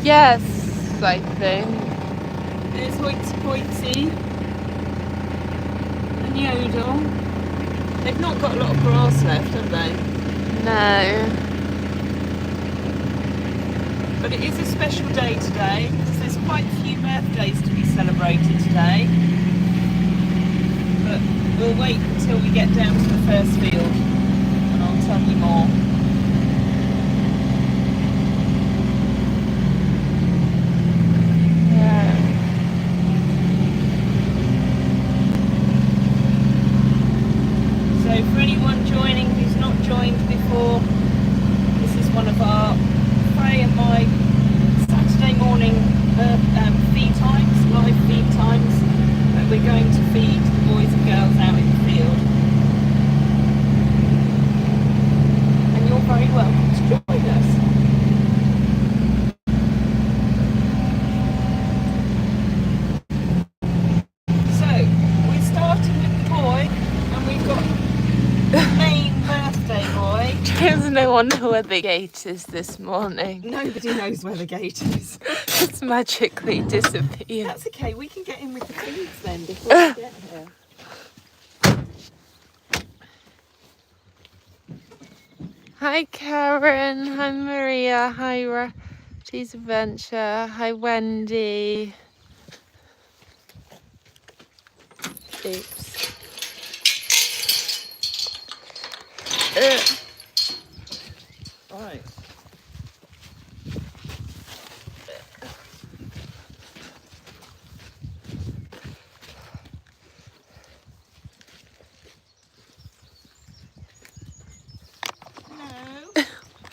Yes, I think. There's Hoitsy and Yodel. They've not got a lot of grass left, have they? No. But it is a special day today because there's quite a few birthdays to be celebrated today. But we'll wait until we get down to the first field and I'll tell you more. So for anyone joining who's not joined before, this is one of our Frey and my Saturday morning feed times, live feed times, where we're going to feed the boys and girls out in the field. And you're very welcome to join us. So we're starting with the boy, and we've got the main birthday boy. There's no one know where the gate is this morning. Nobody knows where the gate is. It's magically disappeared. That's okay, we can get in with the feeds then before we get here. Hi Karen, hi Maria, hi Ratty's Adventure, hi Wendy. Oops. Right.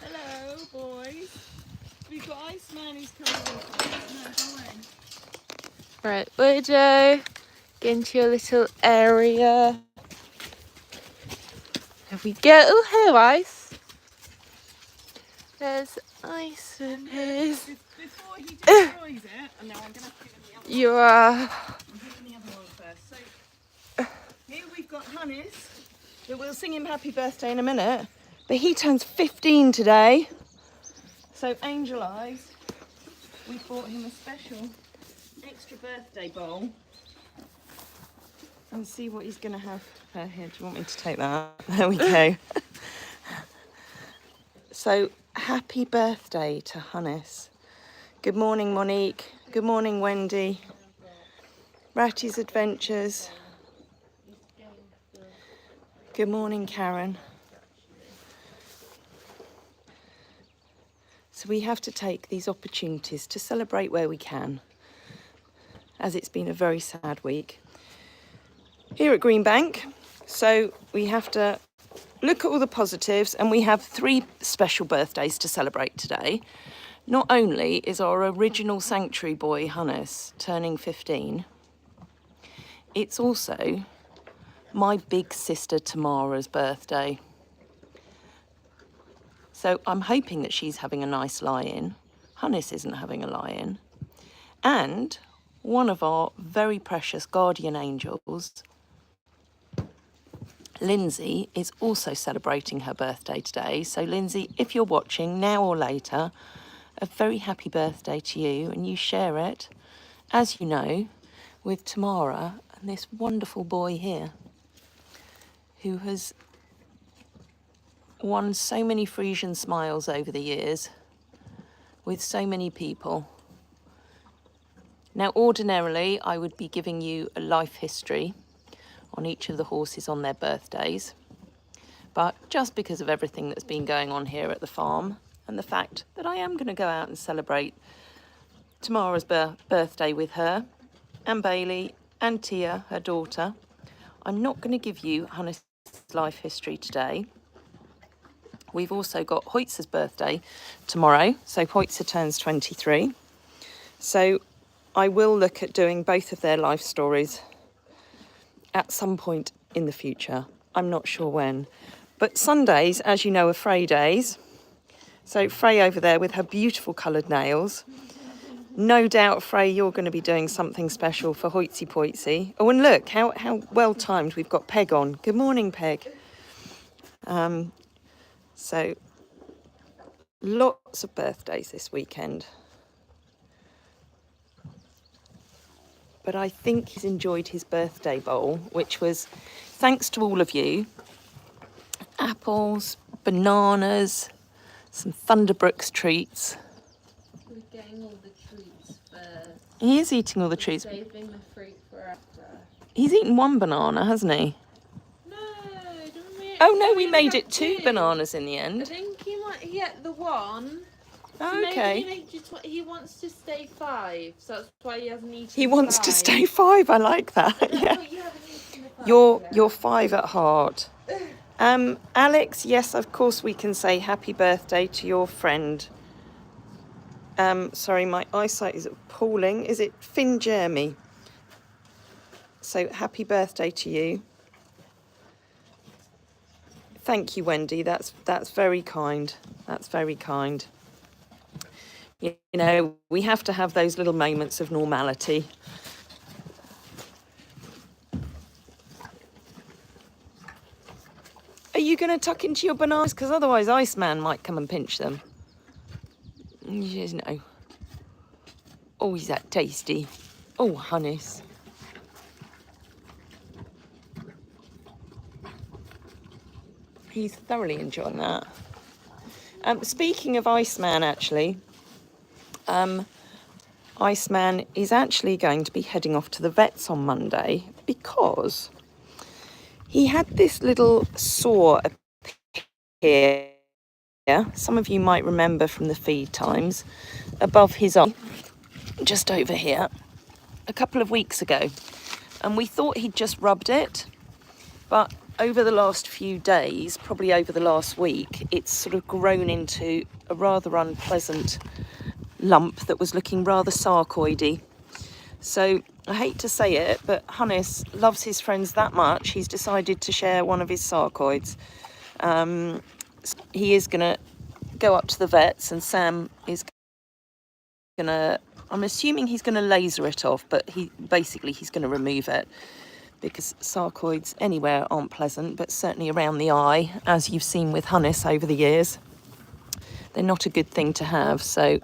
Hello, boys. We've got Iceman who's coming in. Right, Widow, get into your little area. There we go. Oh, hello, Ice. There's Ice with his. Before he destroys it, and now I'm going to have to give him the other one. You are. I'm giving the other one first. So, here we've got Hness. We'll sing him happy birthday in a minute. But he turns 15 today. So, Angel Eyes, we bought him a special extra birthday bowl. And see what he's going to have. Here, do you want me to take that? There we go. So, happy birthday to Hness. Good morning, Monique. Good morning, Wendy. Ratty's Adventures. Good morning, Karen. So we have to take these opportunities to celebrate where we can, as it's been a very sad week here at Greenbank. So we have to look at all the positives, and we have 3 special birthdays to celebrate today. Not only is our original sanctuary boy, Hness, turning 15, it's also my big sister Tamara's birthday. So I'm hoping that she's having a nice lie-in. Hness isn't having a lie-in. And one of our very precious guardian angels, Lindsay, is also celebrating her birthday today. So Lindsay, if you're watching now or later, a very happy birthday to you, and you share it, as you know, with Tamara and this wonderful boy here, who has won so many Friesian smiles over the years with so many people. Now, ordinarily, I would be giving you a life history on each of the horses on their birthdays. But just because of everything that's been going on here at the farm, and the fact that I am going to go out and celebrate Tamara's birthday with her, and Bailey, and Tia, her daughter, I'm not going to give you Hness' life history today. We've also got Hoyt's birthday tomorrow, so Hoyt's turns 23. So I will look at doing both of their life stories at some point in the future. I'm not sure when. But Sundays, as you know, are Frey days. So Frey over there with her beautiful coloured nails. No doubt, Frey, you're going to be doing something special for Hoitsy Poitsy. Oh, and look, how well timed we've got Peg on. Good morning, Peg. So lots of birthdays this weekend. but I think he's enjoyed his birthday bowl, which was, thanks to all of you, apples, bananas, some Thunderbrooks treats. We're getting all the treats first. He is eating all the treats. Saving the fruit for after. He's eaten one banana, hasn't he? No, didn't we? Oh no, we only made had it two bananas in the I end. think he ate the one. So Oh, okay. maybe he wants to stay 5, so that's why he hasn't eaten. He wants 5. to stay 5. I like that. Yeah. You haven't eaten the 5 You're 5 at heart. Alex, yes, of course we can say happy birthday to your friend. Sorry, my eyesight is appalling. Is it Finn Jeremy? So happy birthday to you. Thank you, Wendy. That's very kind. That's very kind. You know, we have to have those little moments of normality. Are you going to tuck into your bananas? Because otherwise Iceman might come and pinch them. Yes, no. Oh, is that tasty? Oh, Hness. He's thoroughly enjoying that. Speaking of Iceman, actually, Iceman is actually going to be heading off to the vets on Monday because he had this little sore here. Some of you might remember from the feed times above his eye, just over here, a couple of weeks ago. And we thought he'd just rubbed it, but over the last few days, probably over the last week, it's sort of grown into a rather unpleasant lump that was looking rather sarcoidy. So I hate to say it, but Hness loves his friends that much, he's decided to share one of his sarcoids. He is going to go up to the vets, and Sam is going to, I'm assuming he's going to laser it off, but he's going to remove it, because sarcoids anywhere aren't pleasant, but certainly around the eye, as you've seen with Hness over the years, they're not a good thing to have. So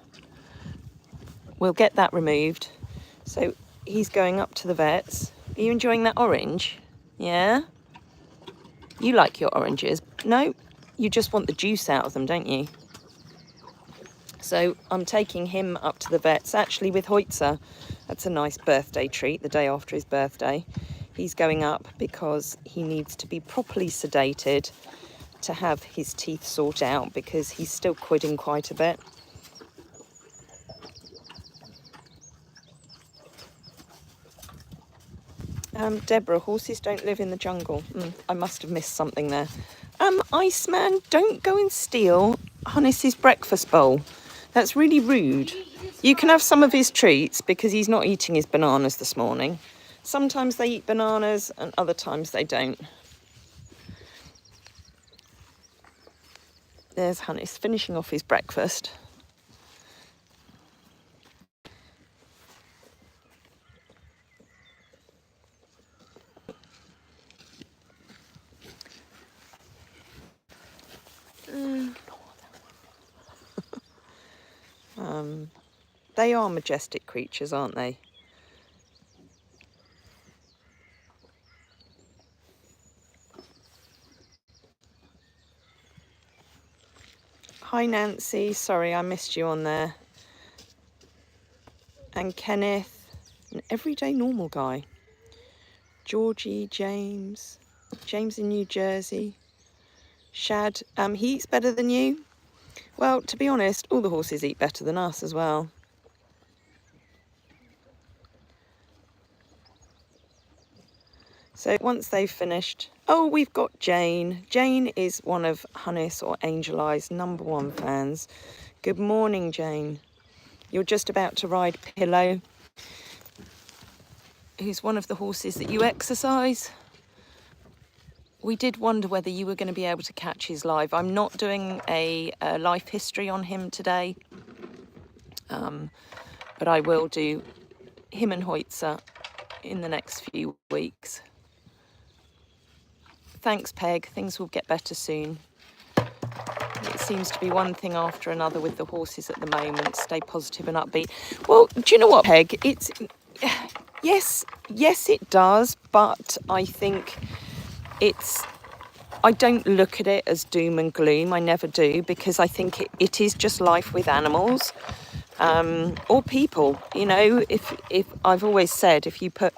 we'll get that removed. So he's going up to the vets. Are you enjoying that orange? Yeah? You like your oranges? No? You just want the juice out of them, don't you? So I'm taking him up to the vets, actually with Hoitzer. That's a nice birthday treat, the day after his birthday. He's going up because he needs to be properly sedated to have his teeth sorted out, because he's still quidding quite a bit. Deborah, horses don't live in the jungle. I must have missed something there. Iceman, don't go and steal Hness's breakfast bowl. That's really rude. You can have some of his treats, because he's not eating his bananas this morning. Sometimes they eat bananas and other times they don't. There's Hness finishing off his breakfast. They are majestic creatures, aren't they? Hi Nancy, sorry I missed you on there. And Kenneth, an everyday normal guy. Georgie, James in New Jersey. Shad, he eats better than you? Well, to be honest, all the horses eat better than us as well. So once they've finished, oh, we've got Jane. Jane is one of Hness or Angel Eye's #1 fans. Good morning, Jane. You're just about to ride Pillow, who's one of the horses that you exercise. We did wonder whether you were going to be able to catch his live. I'm not doing a life history on him today, but I will do him and Hoitzer in the next few weeks. Thanks, Peg. Things will get better soon. It seems to be one thing after another with the horses at the moment. Stay positive and upbeat. Well, do you know what, Peg? Yes, it does, but I think I don't look at it as doom and gloom. I never do, because I think it is just life with animals, or people. You know, if I've always said, if you put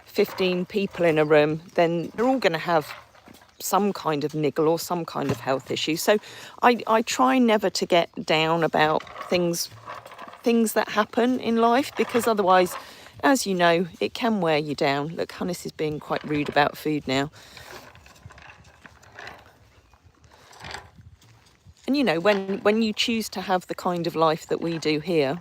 15 people in a room, then they're all going to have some kind of niggle or some kind of health issue. So I try never to get down about things that happen in life, because otherwise, as you know, it can wear you down. Look, Hness is being quite rude about food now. And you know, when you choose to have the kind of life that we do here,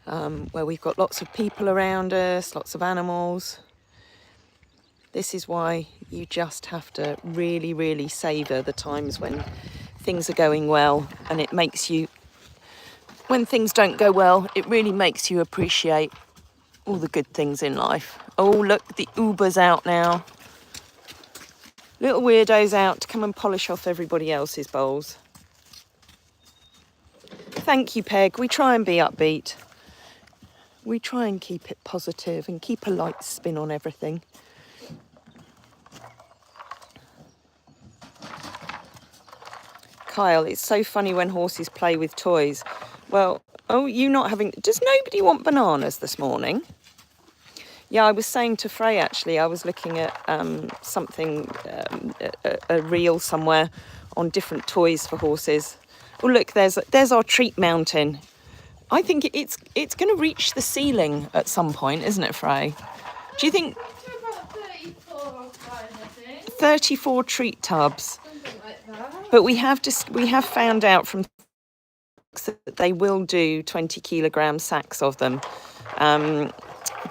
where we've got lots of people around us, lots of animals, this is why you just have to really, really savour the times when things are going well. And it makes you, when things don't go well, it really makes you appreciate all the good things in life. Oh, look, the Uber's out now. Little weirdo's out to come and polish off everybody else's bowls. Thank you, Peg. We try and be upbeat. We try and keep it positive and keep a light spin on everything. Kyle, it's so funny when horses play with toys. Well, oh, you not having... Does nobody want bananas this morning? Yeah, I was saying to Frey, actually, I was looking at something, a reel somewhere on different toys for horses. Oh, look, there's our treat mountain. I think it's going to reach the ceiling at some point, isn't it, Frey? Do you think... 34 treat tubs. But we have found out from that they will do 20 kilogram sacks of them.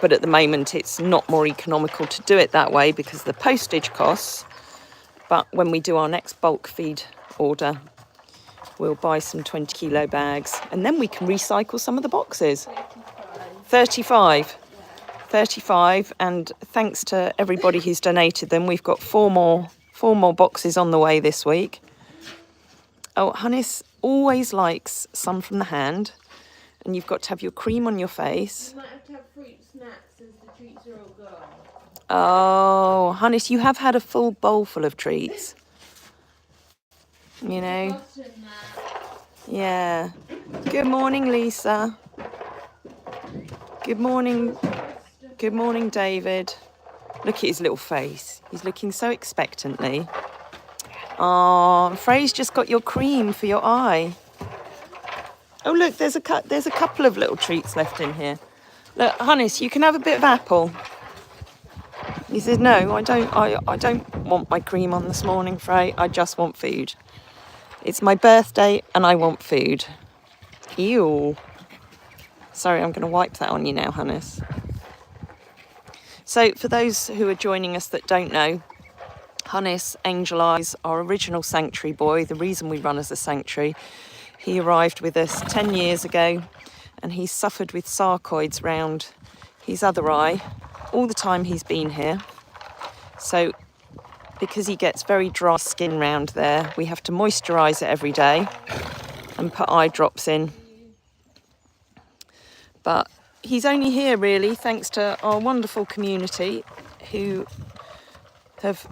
But at the moment, it's not more economical to do it that way because of the postage costs. But when we do our next bulk feed order, we'll buy some 20 kilo bags and then we can recycle some of the boxes. 35. And thanks to everybody who's donated them, we've got four more boxes on the way this week. Oh, Hness always likes some from the hand, and you've got to have your cream on your face. You might have to have fruit snacks as the treats are all gone. Oh, Hness, you have had a full bowl full of treats. You know. Yeah. Good morning, Lisa. Good morning. Good morning, David. Look at his little face. He's looking so expectantly. Oh, Frey's just got your cream for your eye. Oh, look, there's a couple of little treats left in here. Look, Hness, you can have a bit of apple. He says, no, I don't want my cream on this morning, Frey. I just want food. It's my birthday and I want food. Ew. Sorry, I'm going to wipe that on you now, Hness. So for those who are joining us that don't know, Hness, Angel Eyes, our original sanctuary boy, the reason we run as a sanctuary, he arrived with us 10 years ago and he suffered with sarcoids round his other eye all the time he's been here. So because he gets very dry skin round there, we have to moisturise it every day and put eye drops in. But he's only here really thanks to our wonderful community who have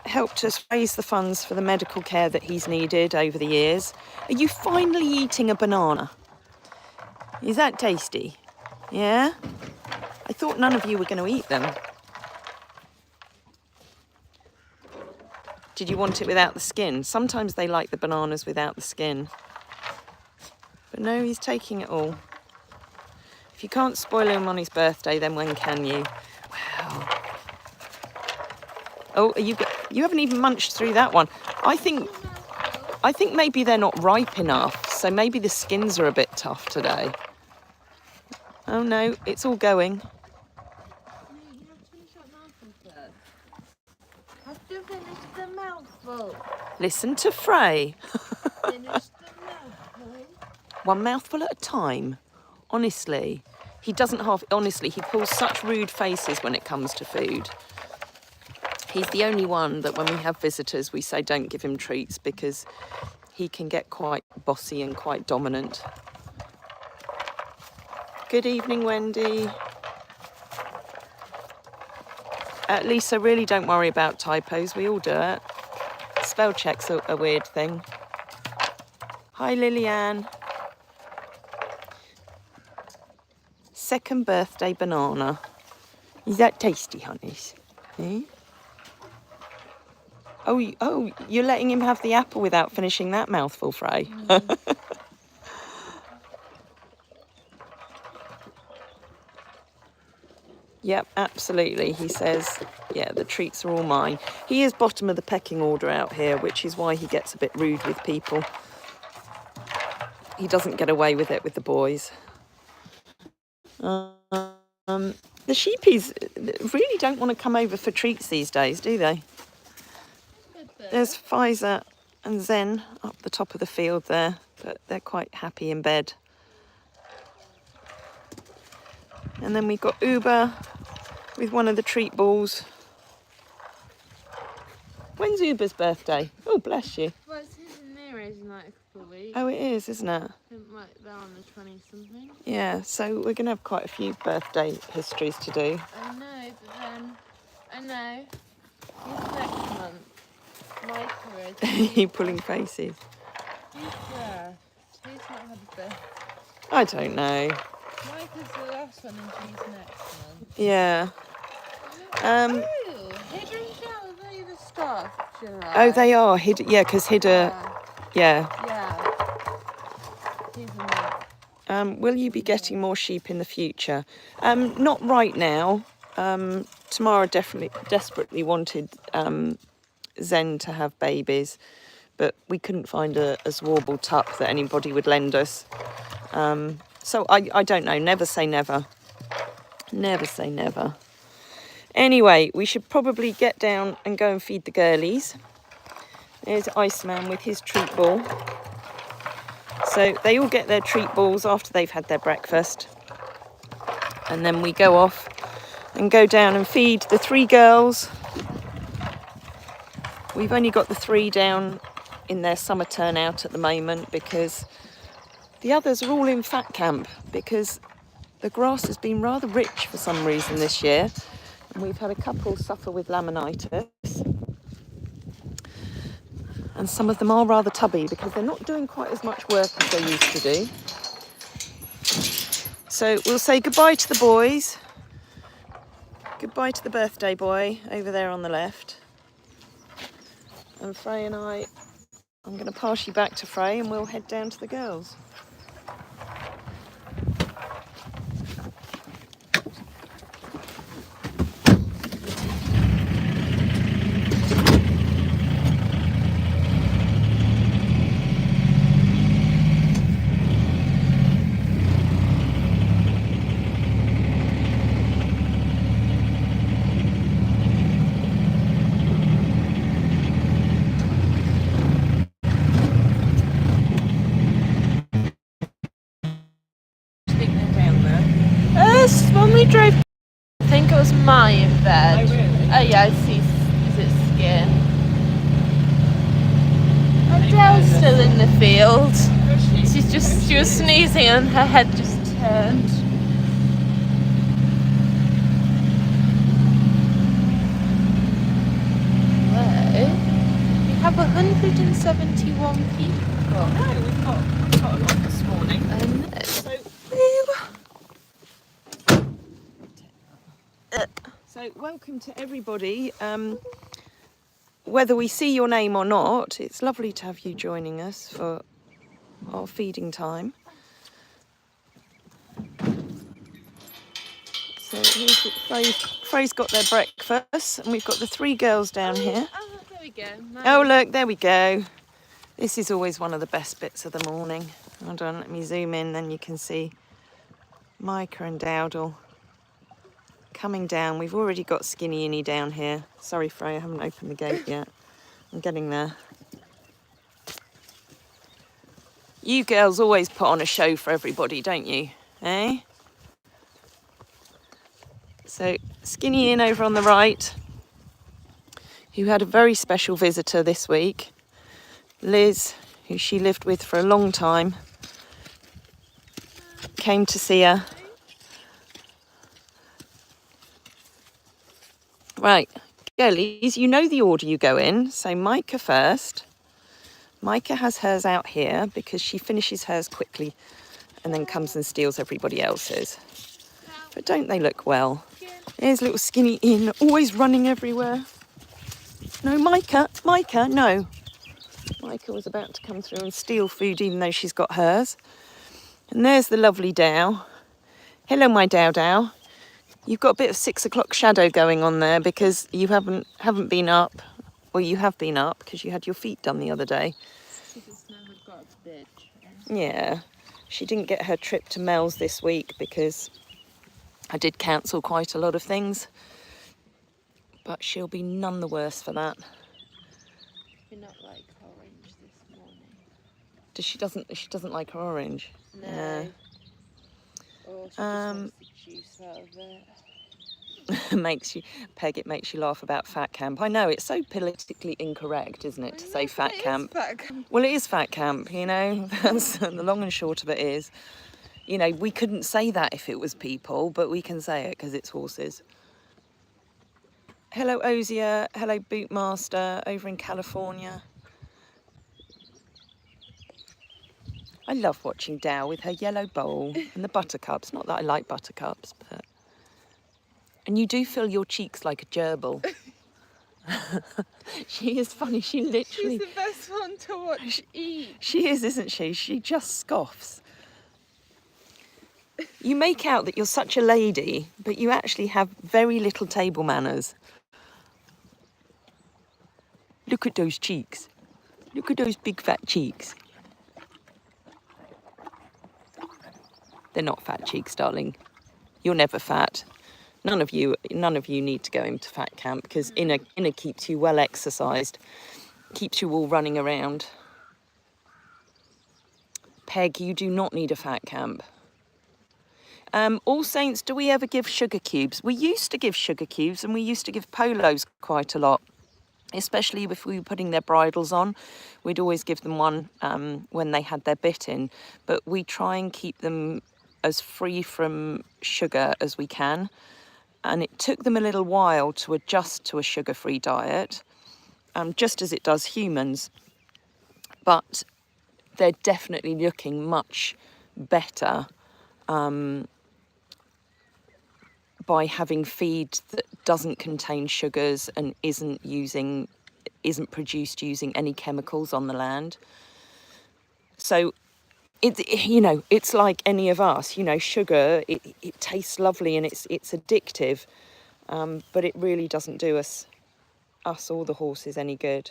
helped us raise the funds for the medical care that he's needed over the years. Are you finally eating a banana? Is that tasty? Yeah? I thought none of you were going to eat them. Did you want it without the skin? Sometimes they like the bananas without the skin. But no, he's taking it all. If you can't spoil him on his birthday, then when can you? Wow. Oh, you haven't even munched through that one. I think maybe they're not ripe enough, so maybe the skins are a bit tough today. Oh no, it's all going. Have to finish the mouthful. Listen to Frey. Finish the mouthful. One mouthful at a time. Honestly, he pulls such rude faces when it comes to food. He's the only one that when we have visitors, we say don't give him treats because he can get quite bossy and quite dominant. Good evening, Wendy. Lisa, really don't worry about typos. We all do it. Spell check's a weird thing. Hi, Lillian. Second birthday banana. Is that tasty, honeys? Eh? Oh, you're letting him have the apple without finishing that mouthful, Frey. Yep, absolutely. He says, yeah, the treats are all mine. He is bottom of the pecking order out here, which is why he gets a bit rude with people. He doesn't get away with it with the boys. The sheepies really don't want to come over for treats these days, do they? There's Pfizer and Zen up the top of the field there, but they're quite happy in bed. And then we've got Uber with one of the treat balls. When's Uber's birthday? Oh, bless you. Well, it's his and Nero's in like a couple of weeks. Oh, it is, isn't it? I think like they're on the 20-something. Yeah, so we're going to have quite a few birthday histories to do. I know, but then... I know. It's next month. Micah is... You pulling faces. Who's not had a birthday? I don't know. Micah's the last one and she's next month. Yeah. Oh, Hidda and Shell, are they the staff? Oh, they are. Yeah, because Hidda... Yeah. Yeah. Will you be getting more sheep in the future? Not right now. Tamara desperately wanted Zen to have babies, but we couldn't find a Zwarble tup that anybody would lend us. So I don't know. Never say never. Never say never. Anyway, we should probably get down and go and feed the girlies. There's Iceman with his treat ball. So they all get their treat balls after they've had their breakfast. And then we go off and go down and feed the 3 girls. We've only got the 3 down in their summer turnout at the moment because the others are all in fat camp because the grass has been rather rich for some reason this year. And we've had a couple suffer with laminitis. And some of them are rather tubby because they're not doing quite as much work as they used to do. So we'll say goodbye to the boys. Goodbye to the birthday boy over there on the left. And Frey and I'm going to pass you back to Frey and we'll head down to the girls. When we drove, I think it was my in bed. Oh, really? Oh, yeah, I see. Is it skin? Adele's still in the field. She was sneezing and her head just turned. Hello. We have 171 people. No, we've got a lot this morning. I know. So welcome to everybody. Whether we see your name or not, it's lovely to have you joining us for our feeding time. So Frey's got their breakfast and we've got the 3 girls down here. Oh, there we go. Oh look, there we go. This is always one of the best bits of the morning. Hold on, let me zoom in, then you can see Micah and Dowdle coming down. We've already got Skinny Innie down here. Sorry, Frey, I haven't opened the gate yet. I'm getting there. You girls always put on a show for everybody, don't you? Eh? So, Skinny In over on the right, who had a very special visitor this week. Liz, who she lived with for a long time, came to see her. Right, girlies, you know the order you go in. So Micah first. Micah has hers out here because she finishes hers quickly and then comes and steals everybody else's. But don't they look well? Here's little skinny Ian, always running everywhere. No, Micah, no. Micah was about to come through and steal food even though she's got hers. And there's the lovely Dow. Hello, my Dow. You've got a bit of 6 o'clock shadow going on there because you haven't been up. Well, you have been up because you had your feet done the other day. Yeah, she didn't get her trip to Mel's this week because I did cancel quite a lot of things. But she'll be none the worse for that. You're not like orange this morning. She doesn't like her orange. No. Yeah. Or she just wants the juice out of it. It makes you laugh about fat camp. I know, it's so politically incorrect, isn't it, to say fat camp? Well, it is fat camp, you know. That's the long and short of it is. You know, we couldn't say that if it was people, but we can say it because it's horses. Hello, Osier. Hello, Bootmaster over in California. I love watching Dow with her yellow bowl and the buttercups. Not that I like buttercups, but... And you do fill your cheeks like a gerbil. She is funny. She literally... She's the best one to watch eat. She is, isn't she? She just scoffs. You make out that you're such a lady, but you actually have very little table manners. Look at those cheeks. Look at those big fat cheeks. They're not fat cheeks, darling. You're never fat. None of you need to go into fat camp because inner keeps you well exercised, keeps you all running around. Peg, you do not need a fat camp. All Saints, do we ever give sugar cubes? We used to give sugar cubes and we used to give polos quite a lot, especially if we were putting their bridles on. We'd always give them one when they had their bit in, but we try and keep them as free from sugar as we can. And it took them a little while to adjust to a sugar-free diet, just as it does humans. But they're definitely looking much better by having feed that doesn't contain sugars and isn't produced using any chemicals on the land. So it's like any of us, sugar, it tastes lovely and it's addictive, but it really doesn't do us or the horses any good.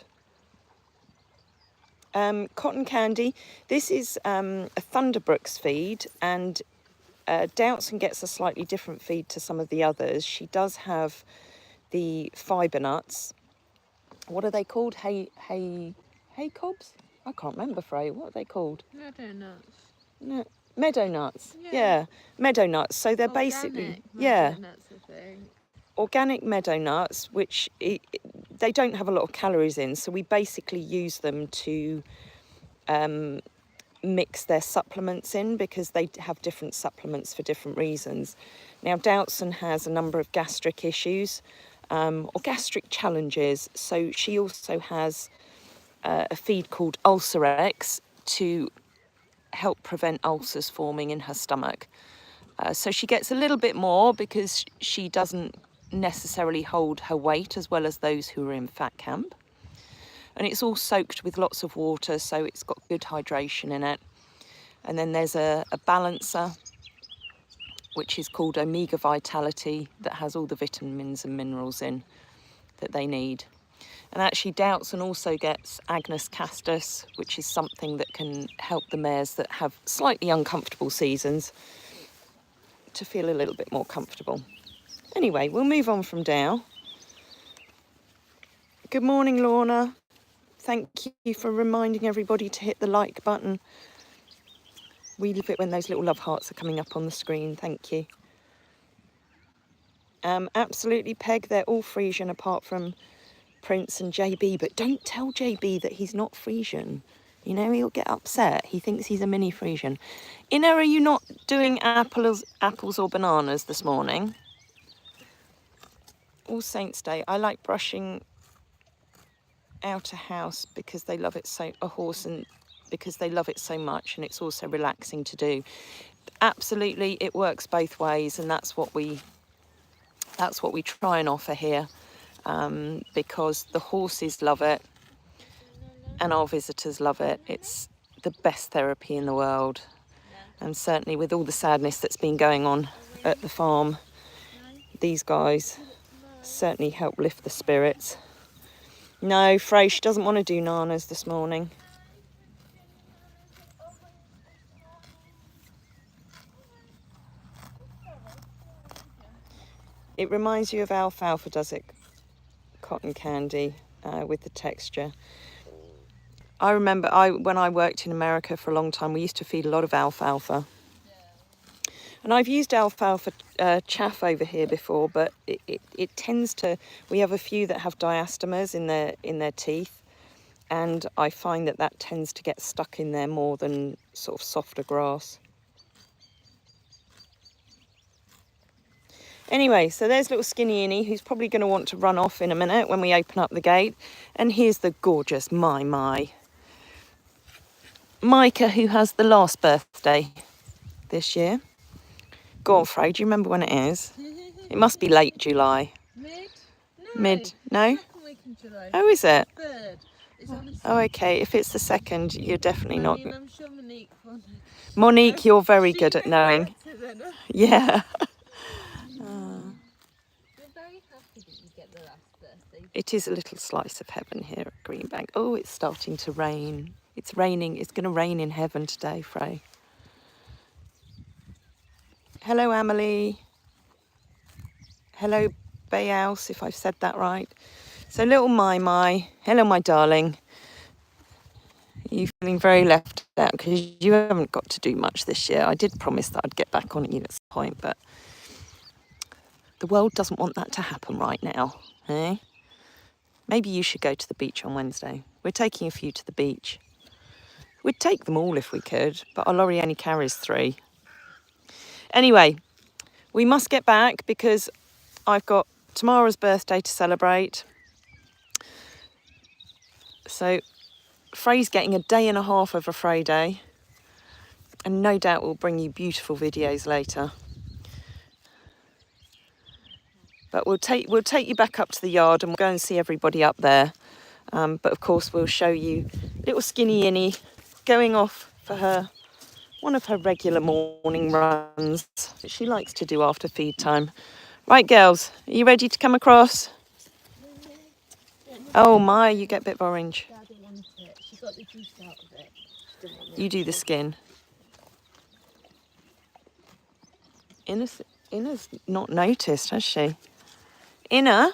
Cotton candy, this is a Thunderbrooks feed, and Doubtson gets a slightly different feed to some of the others. She does have the fibre nuts. What are they called? Hay cobs? I can't remember, Frey. What are they called? Meadow nuts. No, meadow nuts. Yeah, meadow nuts. So they're basically meadow nuts, I think. Organic meadow nuts, which they don't have a lot of calories in. So we basically use them to mix their supplements in because they have different supplements for different reasons. Now, Doubtson has a number of gastric issues or gastric challenges. So she also has a feed called Ulcerex to help prevent ulcers forming in her stomach. So she gets a little bit more because she doesn't necessarily hold her weight as well as those who are in fat camp. And it's all soaked with lots of water, so it's got good hydration in it. And then there's a balancer, which is called Omega Vitality, that has all the vitamins and minerals in that they need. And actually Doubtson also gets Agnus castus, which is something that can help the mares that have slightly uncomfortable seasons to feel a little bit more comfortable. Anyway, we'll move on from Dow. Good morning, Lorna. Thank you for reminding everybody to hit the like button. We love it when those little love hearts are coming up on the screen. Thank you. Absolutely, Peg, they're all Friesian apart from Prince and JB, but don't tell JB that he's not Friesian. He'll get upset. He thinks he's a mini Friesian. Ina, are you not doing apples or bananas this morning? All Saints Day, I like brushing out a house because they love it so, a horse, and because they love it so much, and it's also relaxing to do. Absolutely, it works both ways, and that's what we try and offer here, because the horses love it and our visitors love it. It's the best therapy in the world, and certainly with all the sadness that's been going on at the farm, these guys certainly help lift the spirits. No, Frey, she doesn't want to do nanas this morning. It reminds you of alfalfa, does it? Cotton candy with the texture. I remember when I worked in America for a long time, we used to feed a lot of alfalfa. And I've used alfalfa chaff over here before, but it tends to, we have a few that have diastomers in their teeth, and I find that tends to get stuck in there more than sort of softer grass. Anyway, so there's little Skinny Innie, who's probably going to want to run off in a minute when we open up the gate. And here's the gorgeous Micah, who has the last birthday this year. Go on, Frey, do you remember when it is? It must be late July. Mid? No. Mid? No? Second week in July. Oh, is it? Third. It's on the Oh, okay. If it's the second, you're definitely not. I'm sure Monique will. Monique, you're very good at knowing. Yeah. We're very happy that you get the last birthday. It is a little slice of heaven here at Greenbank. Oh, it's starting to rain. It's raining. It's going to rain in heaven today, Frey. Hello, Amelie. Hello, Bayhouse, if I've said that right. So little My. Hello, my darling. You're feeling very left out because you haven't got to do much this year. I did promise that I'd get back on you at some point, but the world doesn't want that to happen right now, eh? Maybe you should go to the beach on Wednesday. We're taking a few to the beach. We'd take them all if we could, but our lorry only carries 3. Anyway, we must get back because I've got Tamara's birthday to celebrate. So Frey's getting a day and a half of a Frey day, and no doubt we'll bring you beautiful videos later. But we'll take you back up to the yard and we'll go and see everybody up there. But of course we'll show you little Skinny Innie going off for one of her regular morning runs that she likes to do after feed time. Right, girls, are you ready to come across? Oh my, you get a bit of orange. Dad didn't want it. She got the juice out of it. She didn't want it. You do the skin. Inna's not noticed, has she? Inna,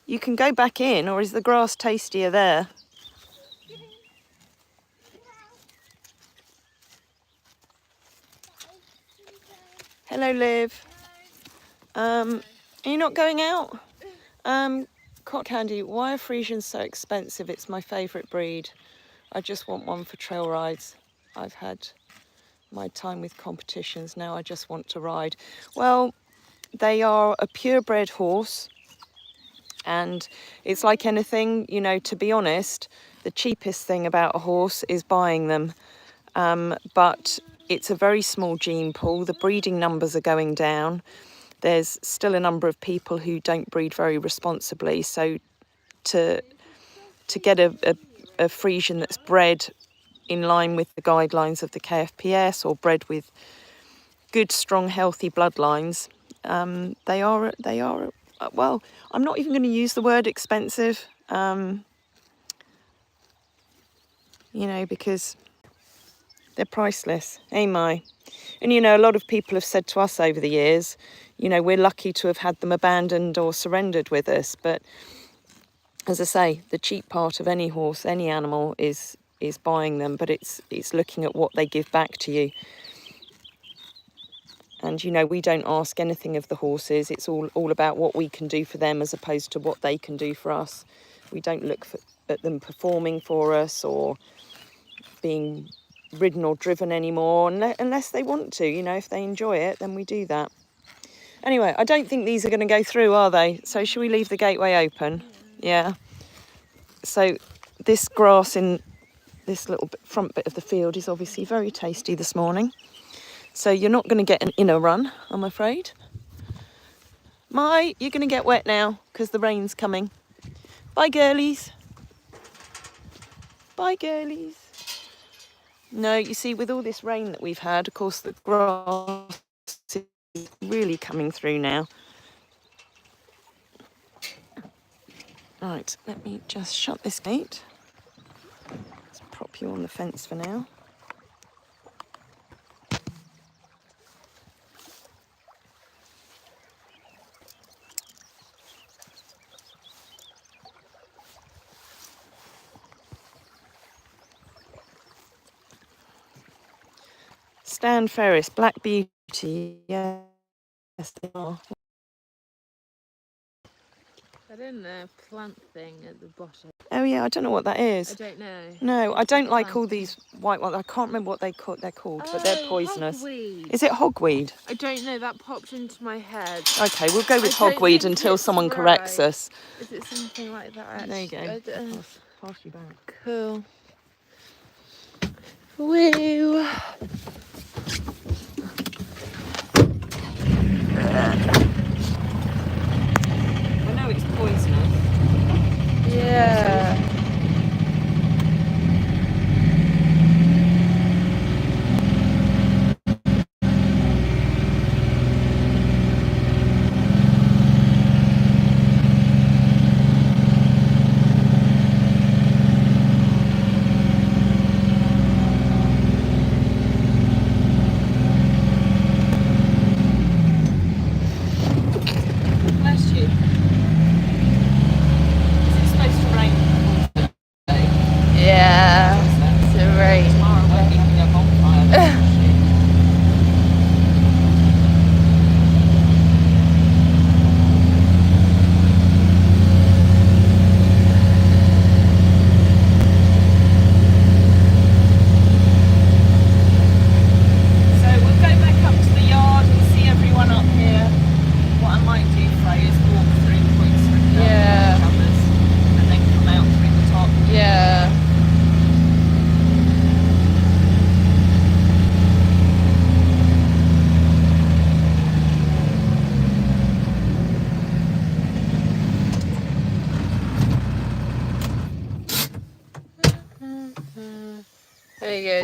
you can go back in, or is the grass tastier there? Hello, Liv. Are you not going out? Cotton candy, why are Friesians so expensive? It's my favourite breed. I just want one for trail rides. I've had my time with competitions, now I just want to ride. Well, they are a purebred horse, and it's like anything, you know, to be honest, the cheapest thing about a horse is buying them. But it's a very small gene pool. The breeding numbers are going down. There's still a number of people who don't breed very responsibly. So to get a Friesian that's bred in line with the guidelines of the KFPS or bred with good, strong, healthy bloodlines, they are well, I'm not even going to use the word expensive, you know, because they're priceless, ain't my? And, you know, a lot of people have said to us over the years, you know, we're lucky to have had them abandoned or surrendered with us. But as I say, the cheap part of any horse, any animal is buying them, but it's looking at what they give back to you. And, you know, we don't ask anything of the horses. It's all about what we can do for them as opposed to what they can do for us. We don't look at them performing for us or being ridden or driven anymore unless they want to. You know, if they enjoy it, then we do that. Anyway, I don't think these are going to go through, are they? So should we leave the gateway open? Yeah. So this grass in this little front bit of the field is obviously very tasty this morning. So you're not going to get an inner run, I'm afraid. You're going to get wet now because the rain's coming. Bye, girlies. Bye, girlies. No, you see, with all this rain that we've had, of course, the grass is really coming through now. Right, let me just shut this gate. Let's prop you on the fence for now. Stan Ferris, Black Beauty, yes, they are. I don't know, plant thing at the bottom. Oh yeah, I don't know what that is. I don't know. No, I don't like all these white ones. I can't remember what they're called, but they're poisonous. Hogweed. Is it hogweed? I don't know, that popped into my head. Okay, we'll go with I don't hogweed think until it's someone corrects right. us. Is it something like that? There you go. Actually? Pass you back. Cool. Woo! I know it's poisonous. Yeah. Bless you. Is it supposed to rain today? Yeah. It's a rain. Tomorrow we're keeping a bonfire.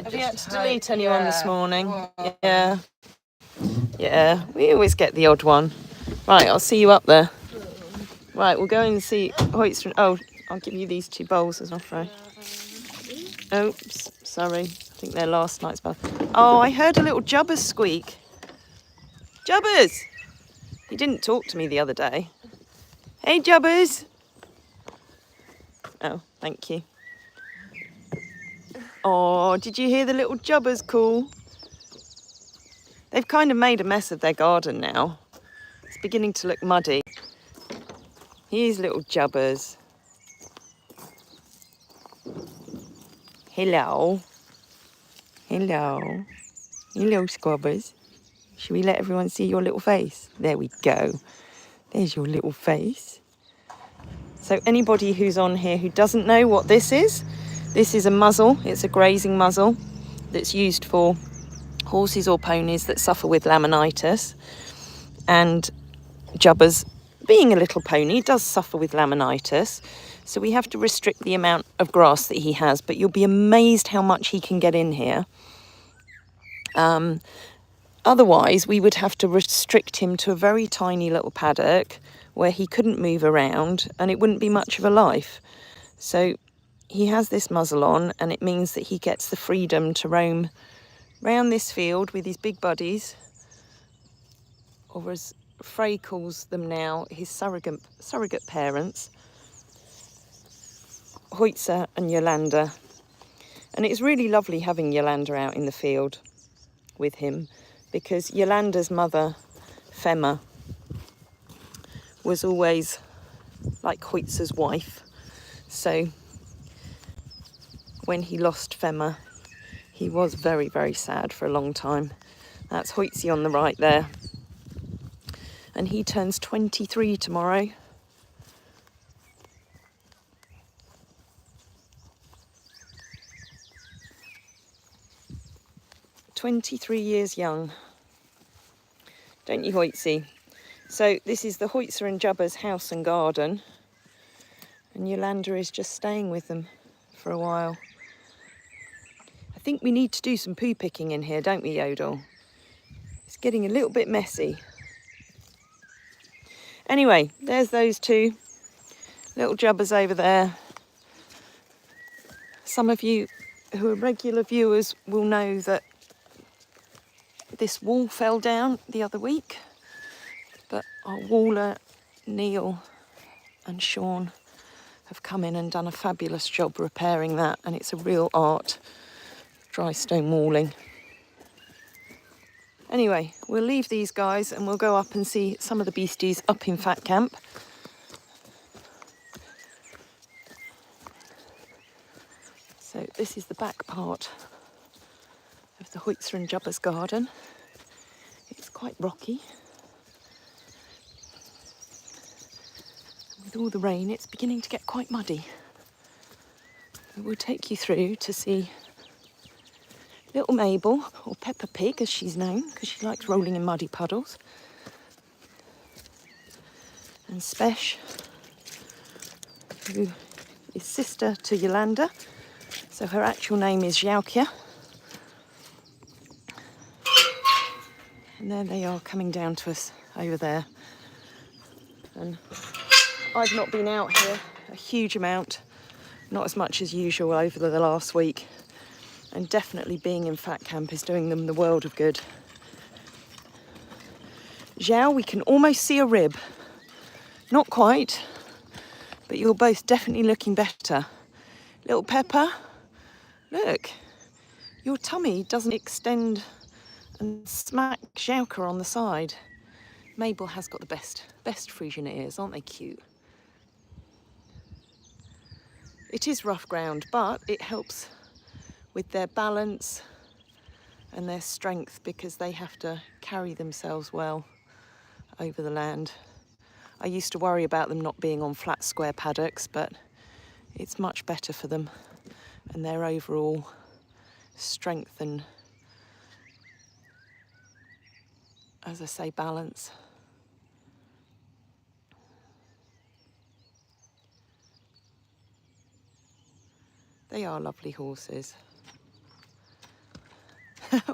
Have you had to delete anyone this morning? Yeah. We always get the odd one. Right, I'll see you up there. Right, we'll go and see Hoyt's. Oh, I'll give you these 2 bowls as an offer. Oops, sorry. I think they're last night's bowl. Oh, I heard a little Jubbers squeak. Jubbers! He didn't talk to me the other day. Hey, Jubbers! Oh, thank you. Oh, did you hear the little Jubbers call? They've kind of made a mess of their garden now. It's beginning to look muddy. Here's little Jubbers. Hello. Hello. Hello, squabbers. Should we let everyone see your little face? There we go. There's your little face. So anybody who's on here who doesn't know what this is a muzzle. It's a grazing muzzle that's used for horses or ponies that suffer with laminitis. And Jubbers, being a little pony, does suffer with laminitis. So we have to restrict the amount of grass that he has, but you'll be amazed how much he can get in here. Otherwise, we would have to restrict him to a very tiny little paddock where he couldn't move around and it wouldn't be much of a life. So he has this muzzle on, and it means that he gets the freedom to roam round this field with his big buddies, or as Frey calls them now, his surrogate parents, Hoytza and Yolanda. And it's really lovely having Yolanda out in the field with him, because Yolanda's mother, Femma, was always like Hoytza's wife. So when he lost Femma, he was very, very sad for a long time. That's Hoytzy on the right there. and he turns 23 tomorrow. "23 years young. Don't you, Hoytsy?" So this is the Hoytzer and Jubbers house and garden, and Yolanda is just staying with them for a while. I think we need to do some poo picking in here, don't we, Yodel? It's getting a little bit messy. Anyway, there's those two little Jubbers over there. Some of you who are regular viewers will know that this wall fell down the other week, but our waller, Neil and Sean, have come in and done a fabulous job repairing that, and it's a real art, dry stone walling. Anyway, we'll leave these guys and we'll go up and see some of the beasties up in Fat Camp. So this is the back part of the Hoytzer and Jubbers garden. It's quite rocky. With all the rain, it's beginning to get quite muddy. We'll take you through to see little Mabel, or Peppa Pig as she's known, because she likes rolling in muddy puddles. And Spesh, who is sister to Yolanda. So her actual name is Xiaokia. And there they are coming down to us over there. And I've not been out here a huge amount, not as much as usual over the last week. And definitely being in Fat Camp is doing them the world of good. Xiao, we can almost see a rib. Not quite, but you're both definitely looking better. Little Peppa, look, your tummy doesn't extend and smack Xiaoka on the side. Mabel has got the best Friesian ears, aren't they cute? It is rough ground, but it helps with their balance and their strength because they have to carry themselves well over the land. I used to worry about them not being on flat square paddocks, but it's much better for them and their overall strength and, as I say, balance. They are lovely horses.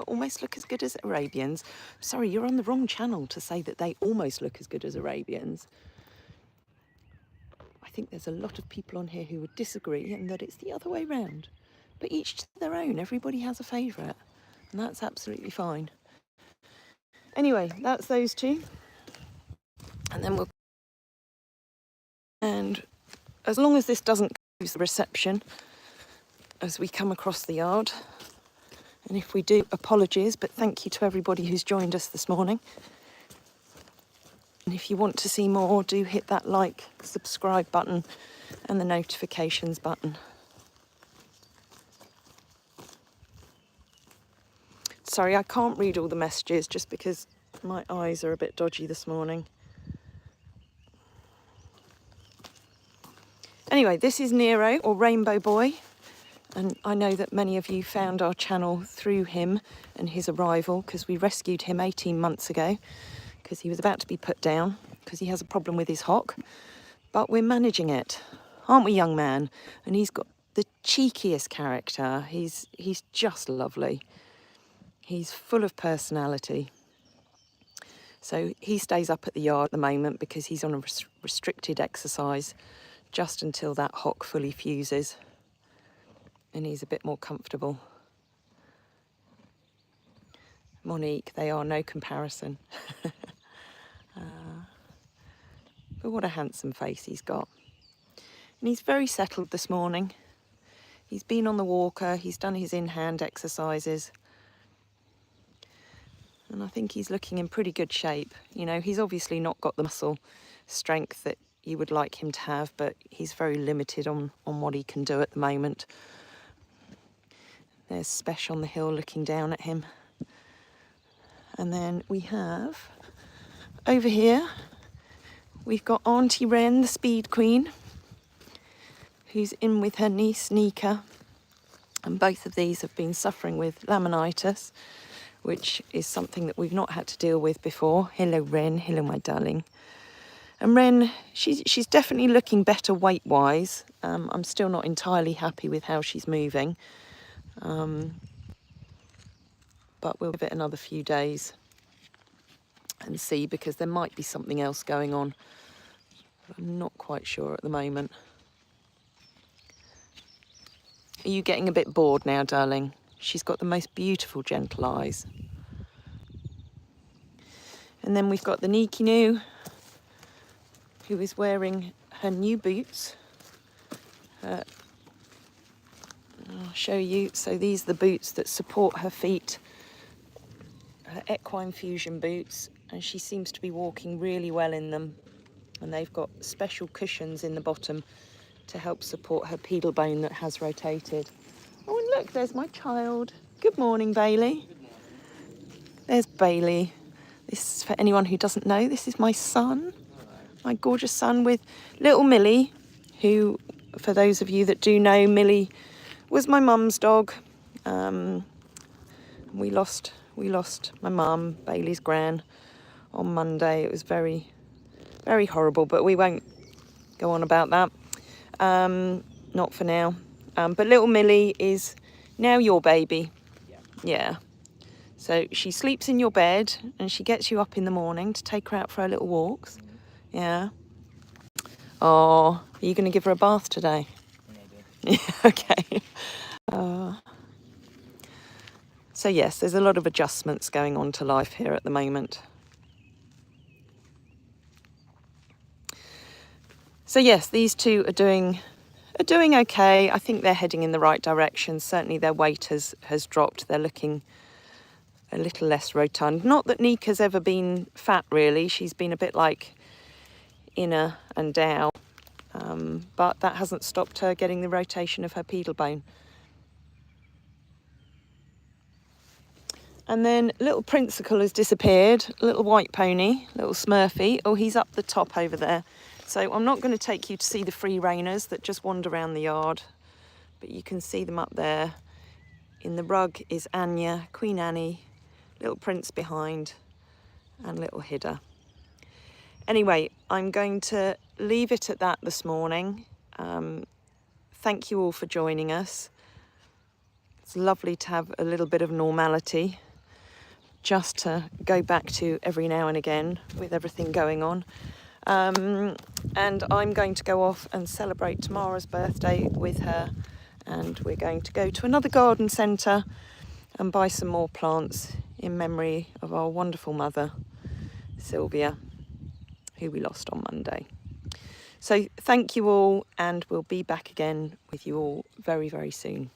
Almost look as good as Arabians. Sorry, you're on the wrong channel to say that they almost look as good as Arabians. I think there's a lot of people on here who would disagree and that it's the other way round. But each to their own, everybody has a favourite, and that's absolutely fine. Anyway, that's those two. And then we'll... And as long as this doesn't close the reception as we come across the yard, and if we do, apologies, but thank you to everybody who's joined us this morning. And if you want to see more, do hit that like, subscribe button and the notifications button. Sorry, I can't read all the messages just because my eyes are a bit dodgy this morning. Anyway, this is Nero, or Rainbow Boy. And I know that many of you found our channel through him and his arrival, because we rescued him 18 months ago because he was about to be put down because he has a problem with his hock. But we're managing it, aren't we, young man? And he's got the cheekiest character. He's just lovely. He's full of personality. So he stays up at the yard at the moment because he's on a restricted exercise just until that hock fully fuses and he's a bit more comfortable. Monique, they are no comparison. But what a handsome face he's got. And he's very settled this morning. He's been on the walker, he's done his in-hand exercises. And I think he's looking in pretty good shape. You know, he's obviously not got the muscle strength that you would like him to have, but he's very limited on what he can do at the moment. There's Spesh on the hill looking down at him. And then we have over here we've got Auntie Wren, the speed queen, who's in with her niece Nika, and both of these have been suffering with laminitis, which is something that we've not had to deal with before. Hello Wren, hello my darling. And Wren, she's definitely looking better weight-wise. I'm still not entirely happy with how she's moving, but we'll give it another few days and see, because there might be something else going on. I'm not quite sure at the moment. Are you getting a bit bored now, darling? She's got the most beautiful gentle eyes. And then we've got the Nikinu, who is wearing her new boots. I'll show you. So these are the boots that support her feet, her equine fusion boots, and she seems to be walking really well in them. And they've got special cushions in the bottom to help support her pedal bone that has rotated. Oh, and look, there's my child. Good morning, Bailey. Good morning. There's Bailey. This is for anyone who doesn't know. This is my son, my gorgeous son, with little Millie, who, for those of you that do know, Millie was my mum's dog. We lost my mum, Bailey's gran, on Monday. It was very, very horrible, but we won't go on about that. Not for now. But little Millie is now your baby. Yeah. So she sleeps in your bed and she gets you up in the morning to take her out for her little walks. Yeah. Oh, are you going to give her a bath today? Yeah, okay. So yes, there's a lot of adjustments going on to life here at the moment. So yes, these two are doing okay. I think they're heading in the right direction. Certainly their weight has dropped. They're looking a little less rotund. Not that Nika's ever been fat, really. She's been a bit like Inna and Dow, but that hasn't stopped her getting the rotation of her pedal bone. And then little Prinsicle has disappeared, little white pony, little Smurfy. Oh, he's up the top over there. So I'm not going to take you to see the free reiners that just wander around the yard, but you can see them up there. In the rug is Anya, Queen Annie, little Prince behind, and little Hidda. Anyway, I'm going to leave it at that this morning. Thank you all for joining us. It's lovely to have a little bit of normality, just to go back to every now and again with everything going on. And I'm going to go off and celebrate Tamara's birthday with her, and we're going to go to another garden centre and buy some more plants in memory of our wonderful mother, Sylvia, who we lost on Monday. So thank you all, and we'll be back again with you all very, very soon.